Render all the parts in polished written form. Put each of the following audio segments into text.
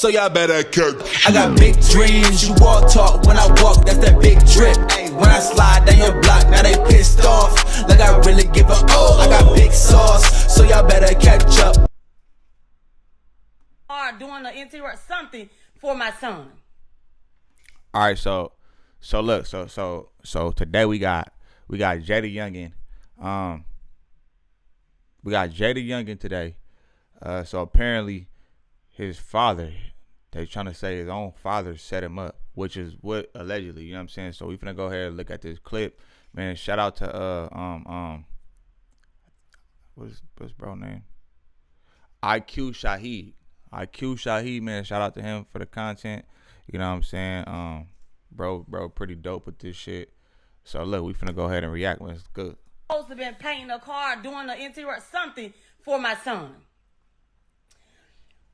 so y'all better kick. I got big dreams, you all talk when I walk, that's that big drip. When I slide down your block, now they pissed off, like I really give a oh. I got big sauce, so y'all better catch up. Or doing the interior, something for my son. All right, so look, so today we got JayDaYoungin. We got JayDaYoungin today. So apparently his father, they trying to say his own father set him up, which is what allegedly, you know what I'm saying? So we finna go ahead and look at this clip. Man, shout out to what's bro name? IQ Shaheed, man, shout out to him for the content. You know what I'm saying? Bro, pretty dope with this shit. So look, we finna go ahead and react when it's good. Supposed to been painting a car, doing the interior, something for my son.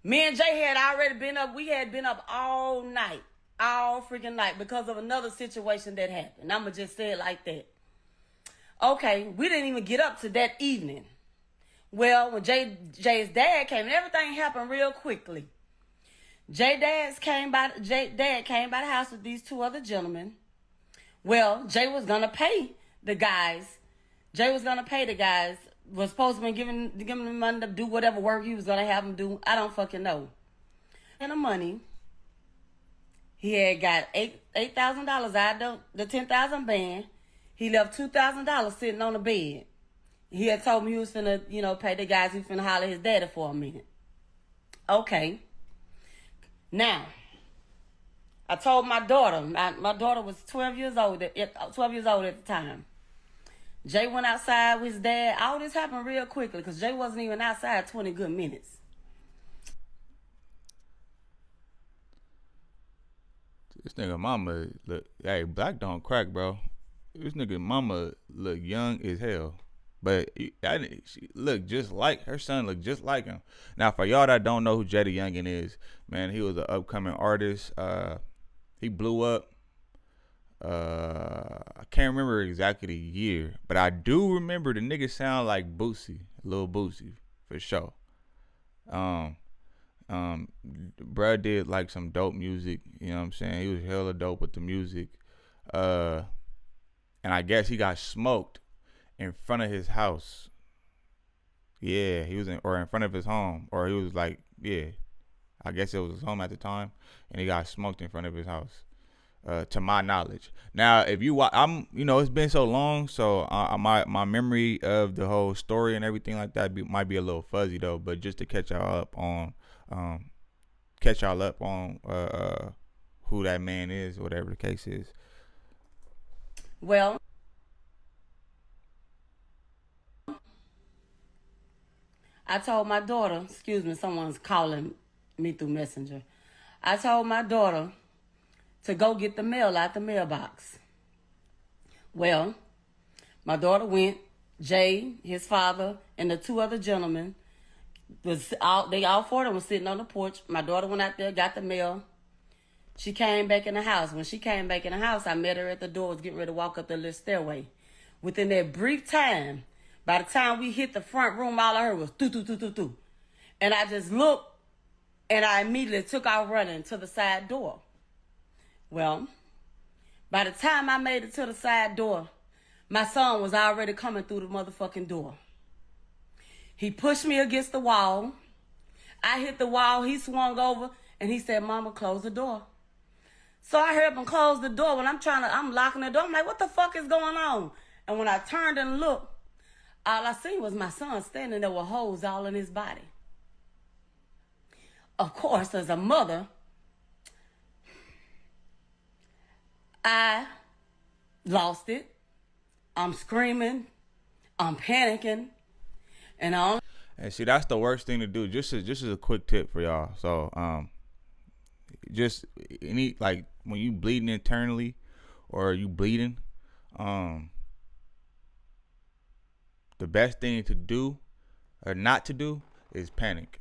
Me and Jay had already been up. We had been up all night, all freaking night, because of another situation that happened. I'ma just say it like that. Okay, we didn't even get up to that evening. Well, when Jay's dad came, everything happened real quickly. Dad came by the house with these two other gentlemen. Well, Jay was gonna pay the guys. Was supposed to be giving them money to do whatever work he was gonna have them do. I don't fucking know. And the money, he had got $8,000 out of the $10,000 band. He left $2,000 sitting on the bed. He had told me he was finna, pay the guys. He was finna holler at his daddy for a minute. Okay. Now, I told my daughter. My daughter was 12 years old at the time. Jay went outside with his dad. All this happened real quickly because Jay wasn't even outside 20 good minutes. This nigga mama look, hey, black don't crack, bro. This nigga mama look young as hell. But she look just like her son, look just like him. Now, for y'all that don't know who JayDaYoungin is, man, he was an upcoming artist. He blew up. I can't remember exactly the year, but I do remember the nigga sound like Boosie, Lil Boosie, for sure. Bruh did like some dope music, you know what I'm saying? He was hella dope with the music. And I guess he got smoked in front of his house. Yeah, he was in front of his home, or he was like, yeah, I guess it was his home at the time, and he got smoked in front of his house. To my knowledge. Now, if you watch, it's been so long, so my memory of the whole story and everything like that might be a little fuzzy though. But just to catch y'all up on who that man is, whatever the case is. Well, I told my daughter, excuse me, someone's calling me through Messenger. I told my daughter to go get the mail out the mailbox. Well, my daughter went. Jay, his father, and the two other gentlemen, all four of them were sitting on the porch. My daughter went out there, got the mail. She came back in the house. When she came back in the house, I met her at the door, was getting ready to walk up the little stairway. Within that brief time, by the time we hit the front room, all I heard was doo-doo-doo-doo-doo. And I just looked, and I immediately took off running to the side door. Well, by the time I made it to the side door, my son was already coming through the motherfucking door. He pushed me against the wall. I hit the wall. He swung over, and he said, "Mama, close the door." So I heard him close the door. When I'm locking the door. I'm like, what the fuck is going on? And when I turned and looked, all I seen was my son standing there with holes all in his body. Of course, as a mother, I lost it. I'm screaming. I'm panicking. And see, that's the worst thing to do. Just as a quick tip for y'all. So, just when you bleeding internally, or you bleeding, the best thing to do or not to do is panic.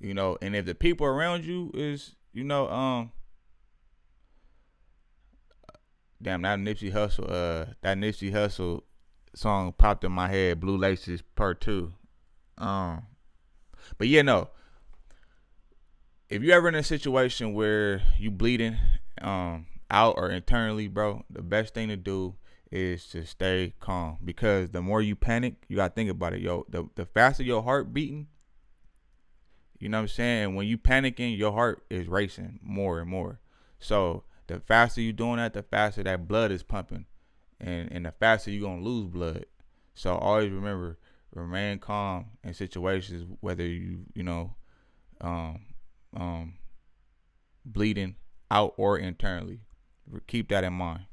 And if the people around you is, damn, that Nipsey Hussle song popped in my head, Blue Laces Part 2. But yeah, no. if you ever in a situation where you bleeding out or internally, bro, the best thing to do is to stay calm, because the more you panic, you gotta think about it, yo. The faster your heart beating, you know what I'm saying? When you panicking, your heart is racing more and more. So the faster you doing that, the faster that blood is pumping, and the faster you gonna lose blood. So always remember, remain calm in situations, whether you know bleeding out or internally. Keep that in mind.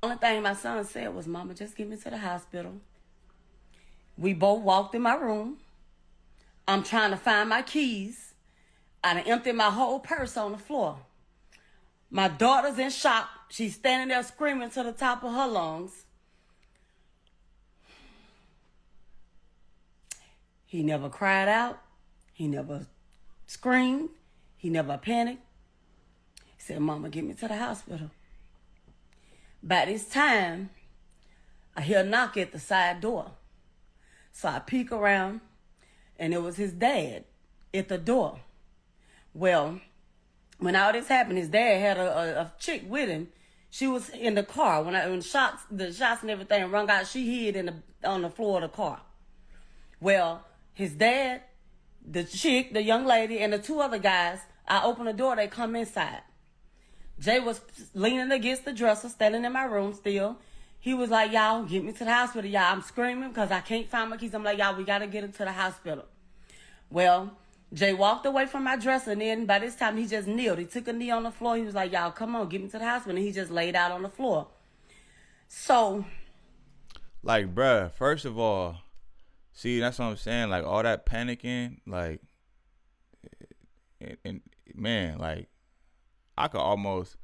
Only thing my son said was, "Mama, just get me to the hospital." We both walked in my room. I'm trying to find my keys. I done emptied my whole purse on the floor. My daughter's in shock. She's standing there screaming to the top of her lungs. He never cried out. He never screamed. He never panicked. He said, "Mama, get me to the hospital." By this time, I hear a knock at the side door. So I peek around, and it was his dad at the door. Well, when all this happened, his dad had a chick with him. She was in the car. When the shots and everything rung out, she hid on the floor of the car. Well, his dad, the chick, the young lady, and the two other guys, I open the door, they come inside. Jay was leaning against the dresser, standing in my room still. He was like, "Y'all, get me to the hospital, y'all." I'm screaming because I can't find my keys. I'm like, "Y'all, we got to get him to the hospital." Well, Jay walked away from my dresser, and then by this time, he just kneeled. He took a knee on the floor. He was like, "Y'all, come on, get me to the hospital." And he just laid out on the floor. So, Like, bruh, first of all, see, that's what I'm saying. Like, all that panicking, like, and man, like, I could almost,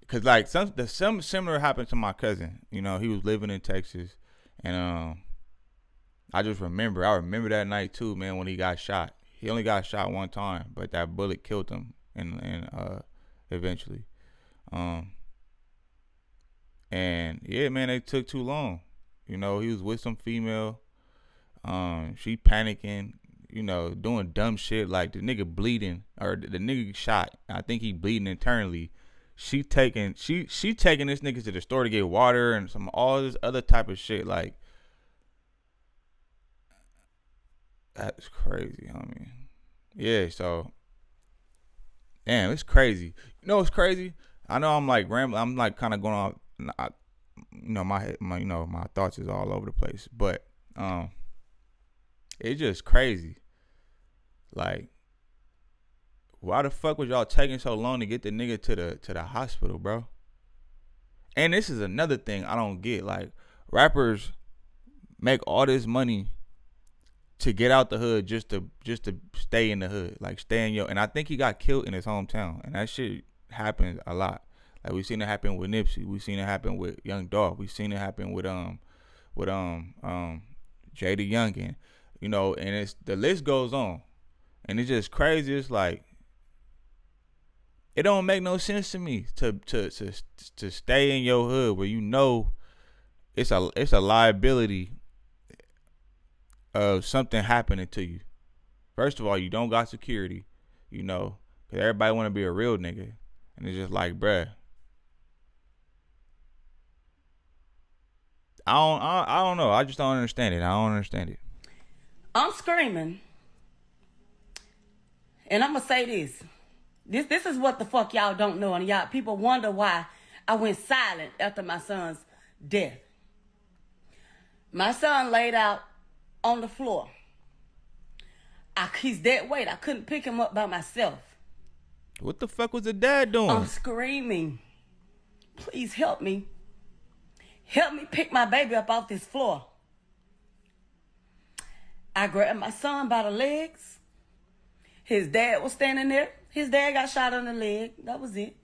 cause like some similar happened to my cousin. You know, he was living in Texas, and I remember that night too, man, when he got shot. He only got shot one time, but that bullet killed him, and eventually, and yeah, man, it took too long. You know, he was with some female. She panicking, you know, doing dumb shit, like the nigga bleeding, or the nigga shot. I think he bleeding internally. She taking this nigga to the store to get water and all this other type of shit. Like, that's crazy, homie. Yeah, so damn, it's crazy. You know what's crazy? I know I'm like rambling. I'm like kind of going off. You know, my thoughts is all over the place, but it's just crazy. Like, why the fuck was y'all taking so long to get the nigga to the hospital, bro? And this is another thing I don't get. Like, rappers make all this money to get out the hood just to stay in the hood, like stay in your. And I think he got killed in his hometown, and that shit happens a lot. Like, we seen it happen with Nipsey, we seen it happen with Young Dog, we seen it happen with JayDaYoungin, you know, and the list goes on, and it's just crazy. It's like, it don't make no sense to me to stay in your hood where you know it's a liability of something happening to you. First of all, you don't got security, you know, because everybody want to be a real nigga, and it's just like, bruh, I don't know. I just don't understand it. I'm screaming. And I'm going to say this. This is what the fuck y'all don't know. And y'all people wonder why I went silent after my son's death. My son laid out on the floor. He's dead weight. I couldn't pick him up by myself. What the fuck was the dad doing? I'm screaming. Please help me. Help me pick my baby up off this floor. I grabbed my son by the legs. His dad was standing there. His dad got shot in the leg. That was it.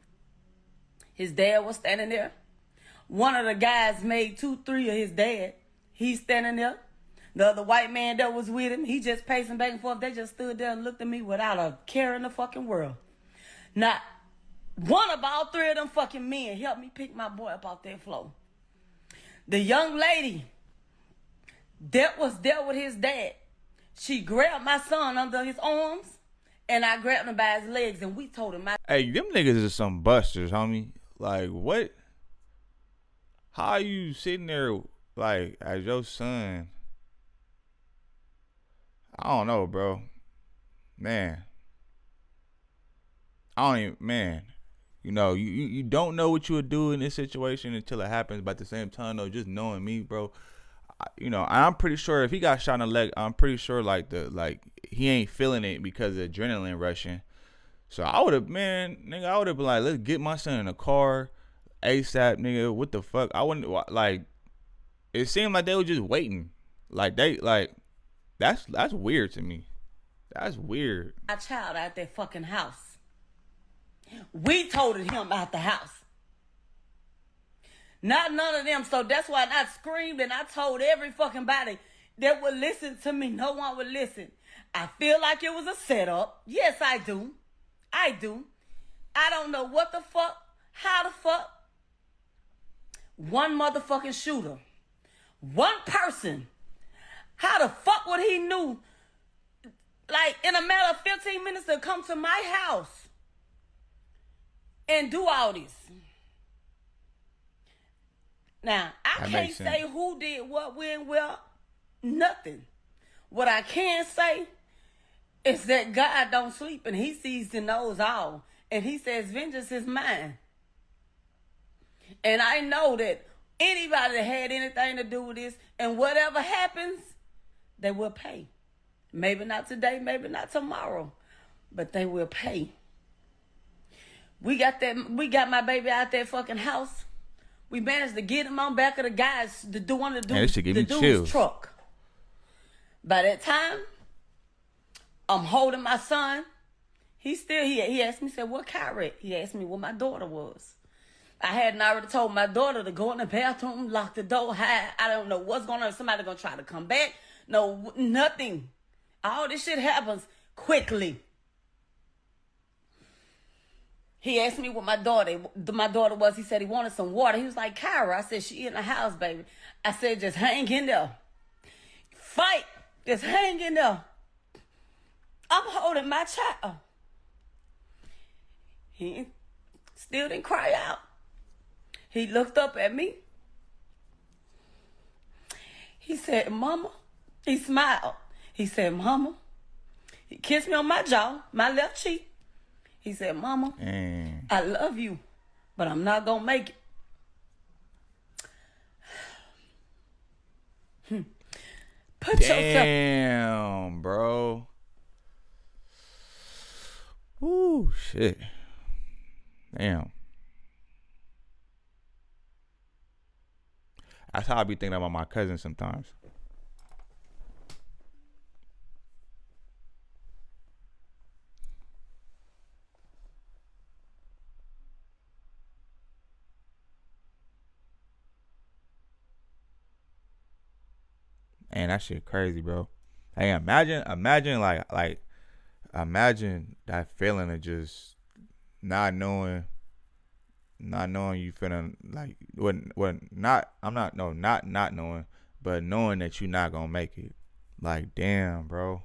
His dad was standing there. One of the guys made 2-3 of his dad. He's standing there. The other white man that was with him, he just pacing back and forth. They just stood there and looked at me without a care in the fucking world. Not one of all three of them fucking men helped me pick my boy up off that floor. The young lady that was there with his dad, she grabbed my son under his arms And I grabbed him by his legs and we told him, Hey, them niggas is some busters, homie. Like, what? How are you sitting there, like, as your son? I don't know, bro. Man. I don't even, man. You know, you don't know what you would do in this situation until it happens. But at the same time, though, just knowing me, bro, you know, I'm pretty sure if he got shot in the leg, I'm pretty sure like he ain't feeling it because of adrenaline rushing. So I would have, man, nigga, I would have been like, let's get my son in a car, ASAP, nigga. What the fuck? I wouldn't like. It seemed like they were just waiting. Like that's weird to me. That's weird. my child out that fucking house. We toted him out the house. Not none of them. So that's why I screamed and I told every fucking body that would listen to me. No one would listen. I feel like it was a setup. Yes, I do. I do. I don't know what the fuck, how the fuck. One motherfucking shooter. One person. How the fuck would he knew, like, in a matter of 15 minutes to come to my house and do all this? Now, I can't say who did what, when, where, nothing. What I can say is that God don't sleep and he sees and knows all. And he says, vengeance is mine. And I know that anybody that had anything to do with this and whatever happens, they will pay. Maybe not today, maybe not tomorrow, but they will pay. We got my baby out that fucking house. We managed to get him on back of the guys, the dude's truck. By that time, I'm holding my son. He asked me, said, what car wreck? He asked me what my daughter was. I hadn't already told my daughter to go in the bathroom, lock the door, hide. I don't know what's going on. Somebody gonna try to come back. No, nothing. All this shit happens quickly. He asked me what my daughter was. He said he wanted some water. He was like, Kyra. I said, she in the house, baby. I said, just hang in there. Fight. Just hang in there. I'm holding my child. He still didn't cry out. He looked up at me. He said, Mama. He smiled. He said, Mama. He kissed me on my jaw, my left cheek. He said, Mama, I love you, but I'm not going to make it. Put yourself... Damn, bro. Ooh, shit. Damn. That's how I be thinking about my cousin sometimes. And that shit crazy, bro. Hey, imagine that feeling of just not knowing you feeling like not knowing, but knowing that you're not gonna make it. Like, damn, bro.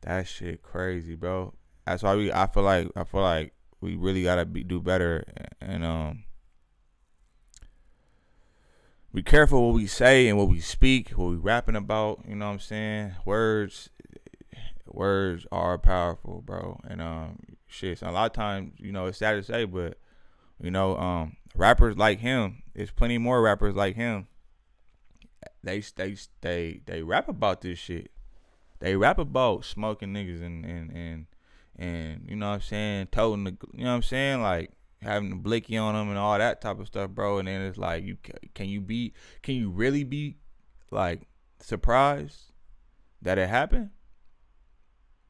That shit crazy, bro. That's why I feel like we really gotta do better and be careful what we say and what we speak, what we rapping about. You know what I'm saying? Words are powerful, bro. And shit. So a lot of times, you know, it's sad to say, but you know, rappers like him, there's plenty more rappers like him. They rap about this shit. They rap about smoking niggas and you know what I'm saying, toting the, you know what I'm saying, like having the blicky on them and all that type of stuff, bro. And then it's like, can you really be like surprised that it happened?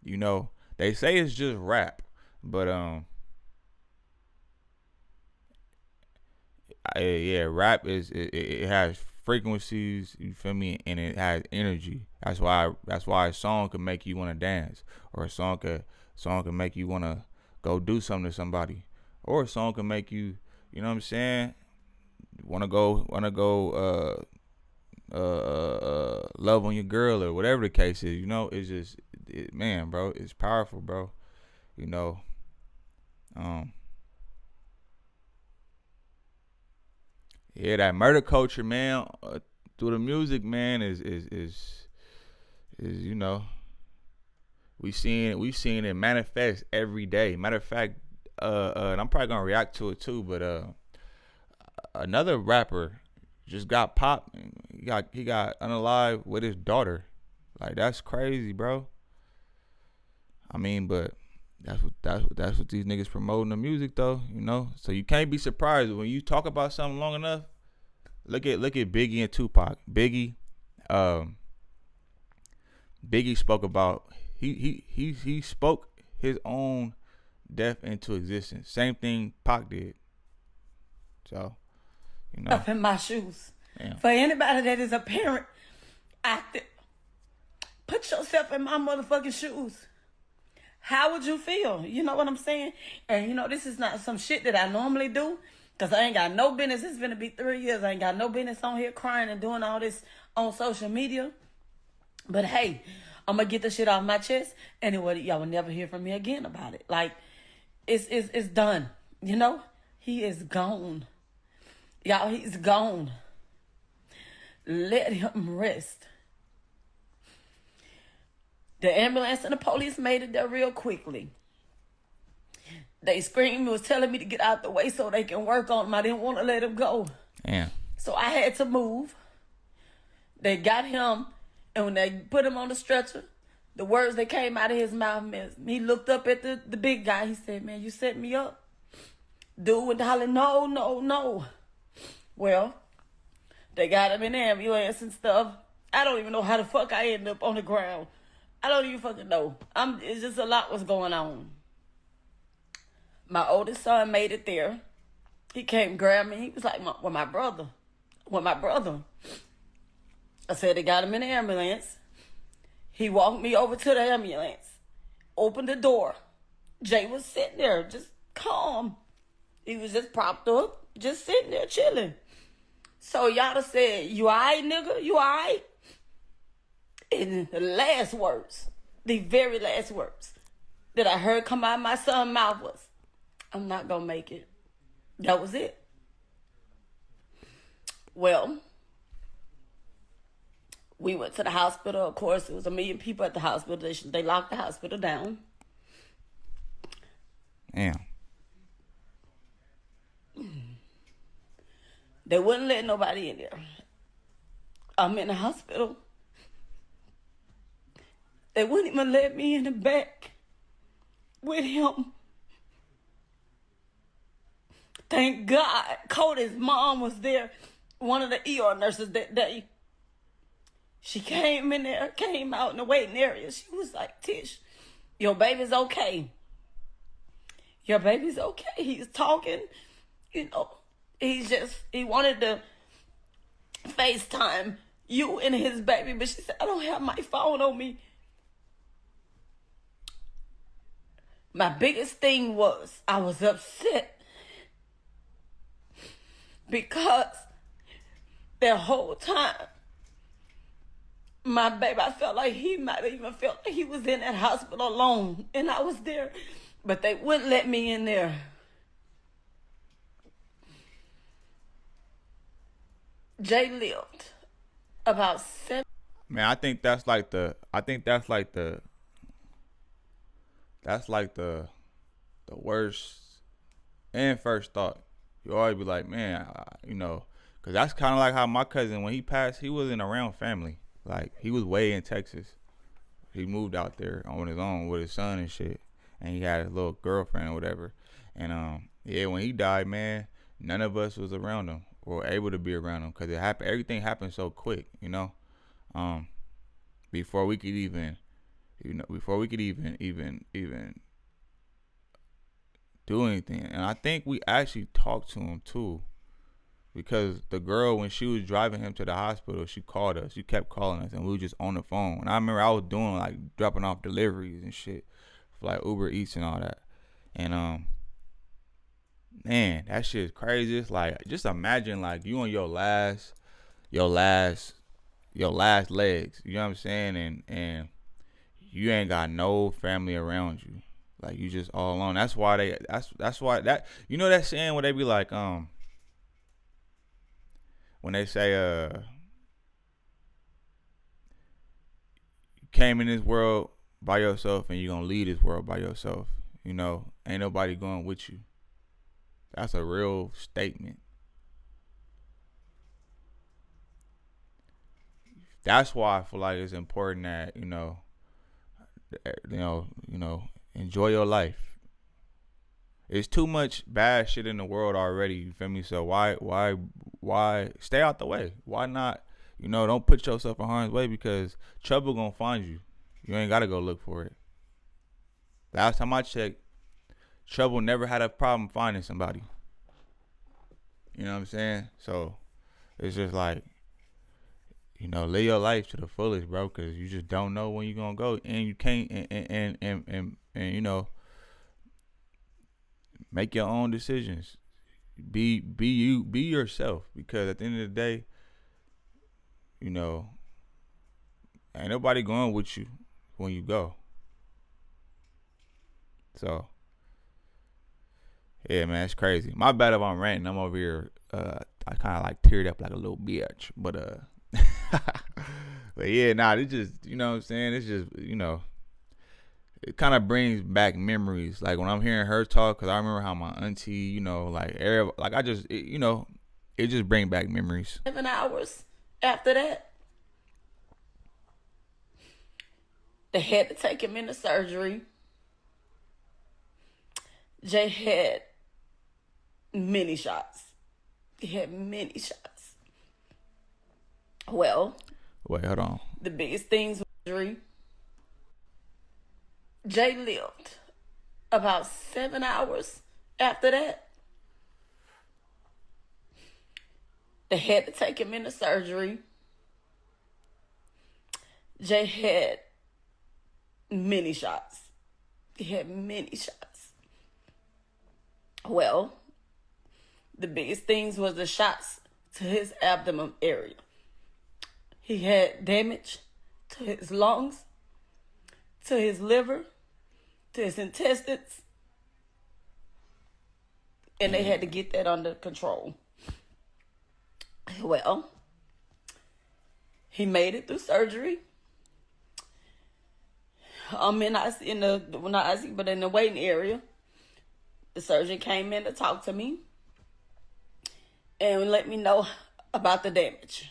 You know, they say it's just rap, but yeah, rap it has frequencies, you feel me, and it has energy. That's why a song can make you want to dance, or a song can make you want to go do something to somebody, or a song can make you, you know what I'm saying, want to go love on your girl or whatever the case is. It's just, man, bro, it's powerful, bro. Yeah, that murder culture, man, through the music, man, is we seeing it manifest every day. Matter of fact, and I'm probably gonna react to it too, but another rapper just got popped. He got unalive with his daughter. Like, that's crazy, bro. I mean, but that's what these niggas promoting the music though, So you can't be surprised when you talk about something long enough. Look at Biggie and Tupac. Biggie spoke about he spoke his own death into existence. Same thing Pac did. So, Up in my shoes. Damn. For anybody that is a parent, put yourself in my motherfucking shoes. How would you feel? You know what I'm saying? And this is not some shit that I normally do, because I ain't got no business. It's gonna be 3 years. I ain't got no business on here crying and doing all this on social media. But hey, I'm gonna get the shit off my chest. Anyway, y'all will never hear from me again about it. Like, it's done. He is gone. Y'all, he's gone. Let him rest. The ambulance and the police made it there real quickly. They screamed, was telling me to get out the way so they can work on him. I didn't want to let him go. Damn. So I had to move. They got him, and when they put him on the stretcher, the words that came out of his mouth, he looked up at the big guy. He said, "Man, you set me up." Dude went hollering, "No, no, no." Well, they got him in the ambulance and stuff. I don't even know how the fuck I ended up on the ground. I don't even fucking know. It's just a lot was going on. My oldest son made it there. He came grab me. He was like, with my brother. I said they got him in the ambulance. He walked me over to the ambulance. Opened the door. Jay was sitting there, just calm. He was just propped up, just sitting there chilling. So y'all said, "You all right, nigga? You all right?" And the last words, the very last words that I heard come out of my son's mouth was, "I'm not gonna make it." That was it. Well, we went to the hospital. Of course, it was 1 million people at the hospital. They locked the hospital down. Damn. They wouldn't let nobody in there. I'm in the hospital. They wouldn't even let me in the back with him. Thank God Cody's mom was there, one of the ER nurses that day. She came in there, came out in the waiting area. She was like, "Tish, your baby's okay. Your baby's okay." He's talking, he wanted to FaceTime you and his baby, but she said, "I don't have my phone on me." My biggest thing was I was upset because the whole time, my baby, I felt like he might have even felt like he was in that hospital alone, and I was there, but they wouldn't let me in there. Jay lived about 7. Man, I think that's like the worst and first thought. You always be like, man, because that's kind of like how my cousin, when he passed, he wasn't around family. Like, he was way in Texas. He moved out there on his own with his son and shit, and he had a little girlfriend or whatever. And when he died, man, none of us was around him or able to be around him because everything happened so quick, before we could even do anything. And I think we actually talked to him too, because the girl, when she was driving him to the hospital, she called us. She kept calling us, and we were just on the phone. And I remember I was doing like dropping off deliveries and shit for like Uber Eats and all that. And man, that shit is crazy. It's like, just imagine like you on your last your last legs. You know what I'm saying? And you ain't got no family around you. Like, you just all alone. That's why that's why that, you know that saying where they be like, when they say you came in this world by yourself and you're gonna leave this world by yourself. You know, ain't nobody going with you. That's a real statement. That's why I feel like it's important that, enjoy your life. It's too much bad shit in the world already, you feel me? So why stay out the way? Why not, don't put yourself in harm's way, because trouble gonna find you. You ain't gotta go look for it. Last time I checked, trouble never had a problem finding somebody. You know what I'm saying? So it's just like, live your life to the fullest, bro, because you just don't know when you're gonna go, and you can't, and make your own decisions. Be you, be yourself, because at the end of the day, ain't nobody going with you when you go. So yeah, man, it's crazy. My bad if I'm ranting. I'm over here. I kind of like teared up like a little bitch, but but yeah, it's just, you know what I'm saying? It's just, it kind of brings back memories. Like when I'm hearing her talk, because I remember how my auntie, it just brings back memories. 7 hours after that, they had to take him into surgery. Jay had many shots. He had many shots. Well, wait, hold on. The biggest things was surgery. Jay lived about 7 hours after that. They had to take him into surgery. Jay had many shots. He had many shots. Well, the biggest things was the shots to his abdomen area. He had damage to his lungs, to his liver, to his intestines, and they had to get that under control. Well, he made it through surgery. I'm in the waiting area. The surgeon came in to talk to me and let me know about the damage.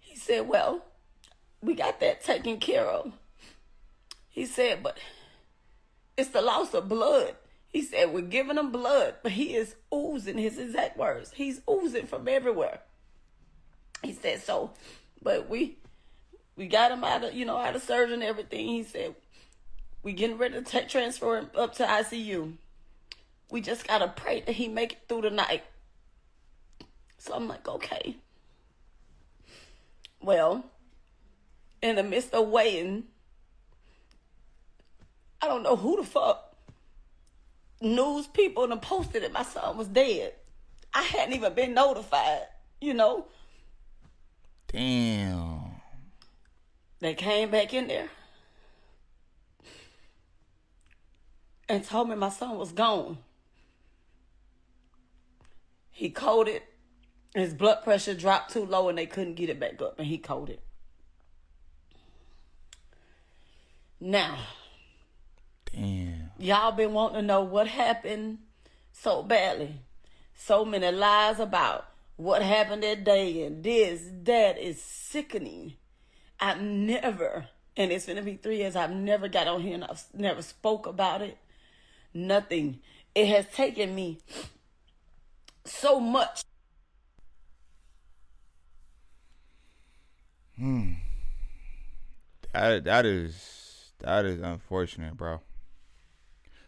He said, well, we got that taken care of. He said, but it's the loss of blood. He said, we're giving him blood, but he is oozing, his exact words. He's oozing from everywhere. He said, so, but we got him out of surgery and everything. He said, we getting ready to transfer him up to ICU. We just got to pray that he make it through the night. So I'm like, okay. Well, in the midst of waiting, I don't know who the fuck news people done posted that my son was dead. I hadn't even been notified, Damn. They came back in there and told me my son was gone. He coded. His blood pressure dropped too low and they couldn't get it back up, and he coded. Now, damn, y'all been wanting to know what happened so badly. So many lies about what happened that day and this, that is sickening. I've never, and it's gonna be 3 years, I've never got on here and I've never spoke about it. Nothing. It has taken me so much. That is unfortunate, bro.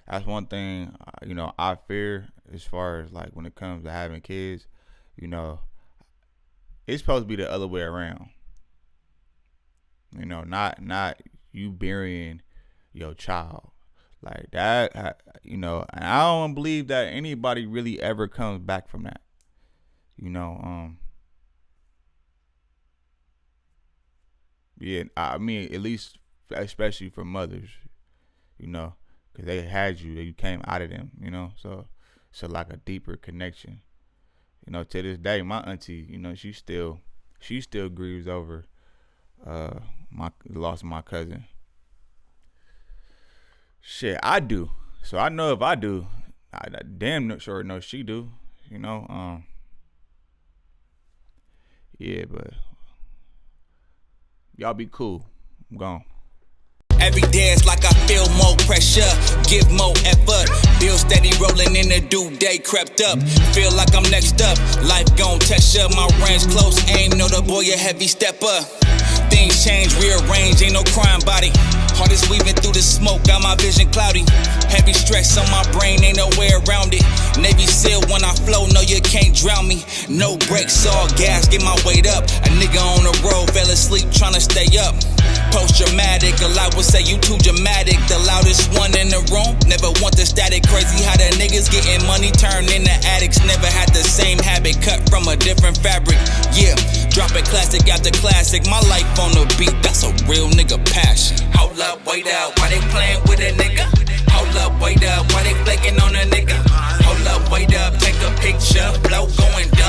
That's one thing, I fear as far as like when it comes to having kids. It's supposed to be the other way around. Not you burying your child like that. And I don't believe that anybody really ever comes back from that. Yeah, I mean, at least, especially for mothers, you know, because they had you, you came out of them, you know, so it's like a deeper connection. You know, to this day, my auntie, you know, she still grieves over my loss of my cousin. Shit, I do. So I know if I do, I damn sure know she do. You know, yeah, but y'all be cool. I'm gone. Every day it's like I feel more pressure, give more effort. Bill steady rolling in the due day crept up. Feel like I'm next up, life gon' test ya. My range close, aim, know the boy a heavy stepper. Things change, rearrange, ain't no crime body. Heart is weaving through the smoke, got my vision cloudy. Heavy stress on my brain, ain't no way around it. Navy SEAL when I flow, no you can't drown me. No brakes, all gas, get my weight up. A nigga on the road, fell asleep tryna stay up. Post-dramatic, a lot would say you too dramatic. The loudest one in the room, never want the static. Crazy how the niggas getting money turned into addicts. Never had the same habit, cut from a different fabric. Yeah, dropping classic after classic. My life on the beat, that's a real nigga passion. Hold up, wait up, why they playing with a nigga? Hold up, wait up, why they flaking on a nigga? Hold up, wait up, take a picture, flow going down.